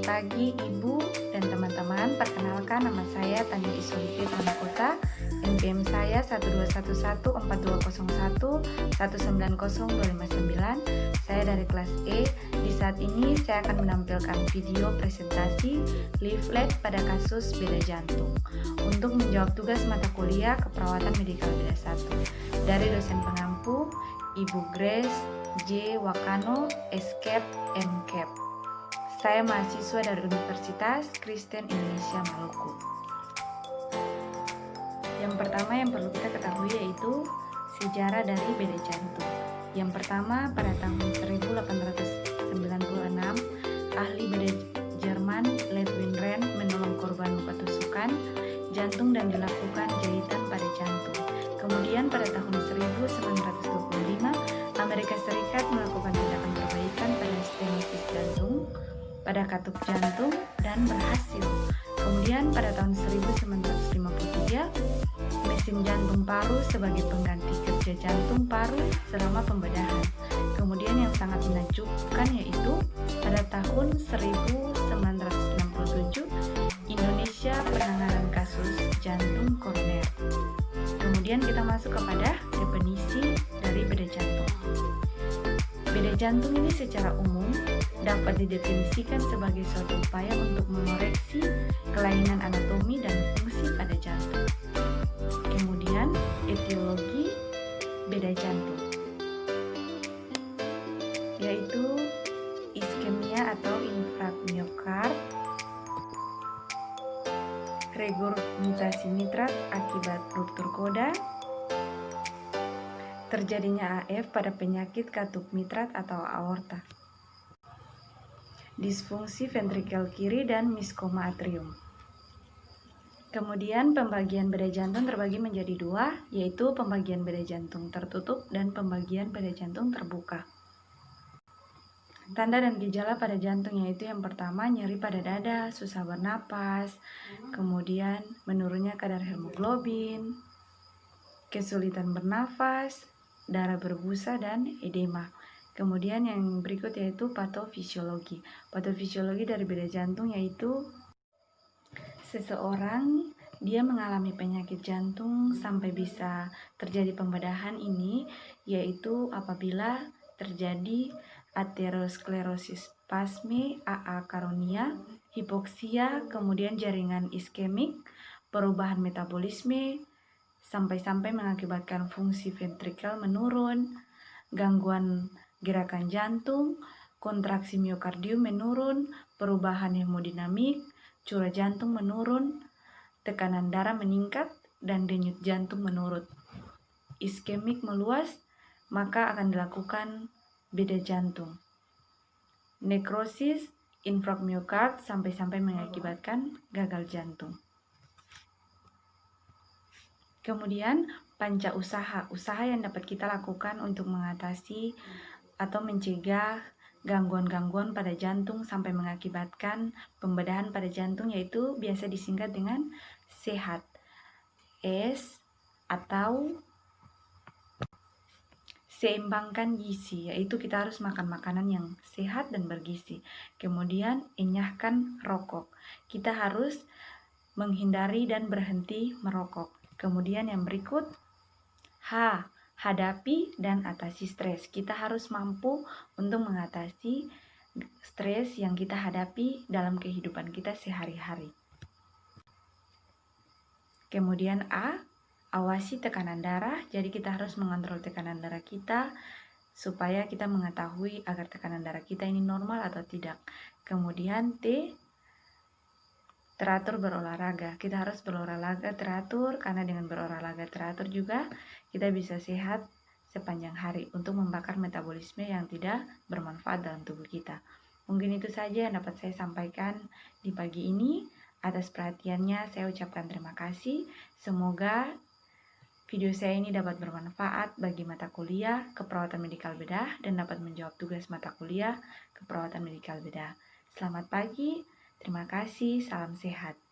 pagi Ibu dan teman-teman, perkenalkan nama saya Tania Isoliti Tanakota, NPM saya 1211420119029. Saya dari kelas E. Di saat ini saya akan menampilkan video presentasi leaflet pada kasus beda jantung untuk menjawab tugas mata kuliah keperawatan medikal beda 1 dari dosen pengampu Ibu Grace J. Wakano, SCAP, MCAP. Saya mahasiswa dari Universitas Kristen Indonesia Maluku. Yang pertama yang perlu kita ketahui yaitu sejarah dari beda jantung. Yang pertama, pada tahun 1896, ahli beda Jerman Ludwig Renn menolong korban luka tusukan jantung dan dilakukan jahitan pada jantung. Kemudian pada tahun 1925, Amerika Serikat melakukan tindakan perbaikan pada stenosis jantung pada katup jantung dan berhasil. Kemudian pada tahun 1953, mesin jantung paru sebagai pengganti kerja jantung paru selama pembedahan. Kemudian yang sangat menakjubkan yaitu pada tahun 1967, Indonesia penanganan kasus jantung koroner. Kemudian kita masuk kepada definisi dari beda jantung. Beda jantung ini secara umum dapat didefinisikan sebagai suatu upaya untuk mengoreksi kelainan anatomi dan fungsi pada jantung. Kemudian, etiologi beda jantung, yaitu iskemia atau infark miokard, regurgitasi nitrat akibat ruptur koda, terjadinya AF pada penyakit katup nitrat atau aorta, disfungsi ventrikel kiri dan miskoma atrium. Kemudian pembagian beda jantung terbagi menjadi dua, yaitu pembagian beda jantung tertutup dan pembagian beda jantung terbuka. Tanda dan gejala pada jantung yaitu yang pertama nyeri pada dada, susah bernapas, kemudian menurunnya kadar hemoglobin, kesulitan bernafas, darah berbusa, dan edema. Kemudian yang berikut yaitu patofisiologi. Patofisiologi dari beda jantung yaitu seseorang dia mengalami penyakit jantung sampai bisa terjadi pembedahan ini, yaitu apabila terjadi aterosklerosis spasme, AA karonia, hipoksia, kemudian jaringan iskemik, perubahan metabolisme, sampai-sampai mengakibatkan fungsi ventrikel menurun, gangguan gerakan jantung, kontraksi miokardium menurun, perubahan hemodinamik, curah jantung menurun, tekanan darah meningkat, dan denyut jantung menurun. Iskemik meluas, maka akan dilakukan beda jantung. Nekrosis, infark miokard, sampai-sampai mengakibatkan gagal jantung. Kemudian panca usaha yang dapat kita lakukan untuk mengatasi atau mencegah gangguan-gangguan pada jantung sampai mengakibatkan pembedahan pada jantung yaitu biasa disingkat dengan sehat. S atau seimbangkan gizi, yaitu kita harus makan makanan yang sehat dan bergizi. Kemudian enyahkan rokok. Kita harus menghindari dan berhenti merokok. Kemudian yang berikut, H. Hadapi dan atasi stres. Kita harus mampu untuk mengatasi stres yang kita hadapi dalam kehidupan kita sehari-hari. Kemudian A. Awasi tekanan darah. Jadi kita harus mengontrol tekanan darah kita supaya kita mengetahui agar tekanan darah kita ini normal atau tidak. Kemudian T. Teratur berolahraga. Kita harus berolahraga teratur karena dengan berolahraga teratur juga kita bisa sehat sepanjang hari untuk membakar metabolisme yang tidak bermanfaat dalam tubuh kita. Mungkin itu saja yang dapat saya sampaikan di pagi ini. Atas perhatiannya saya ucapkan terima kasih. Semoga video saya ini dapat bermanfaat bagi mata kuliah keperawatan medikal bedah dan dapat menjawab tugas mata kuliah keperawatan medikal bedah. Selamat pagi. Terima kasih, salam sehat.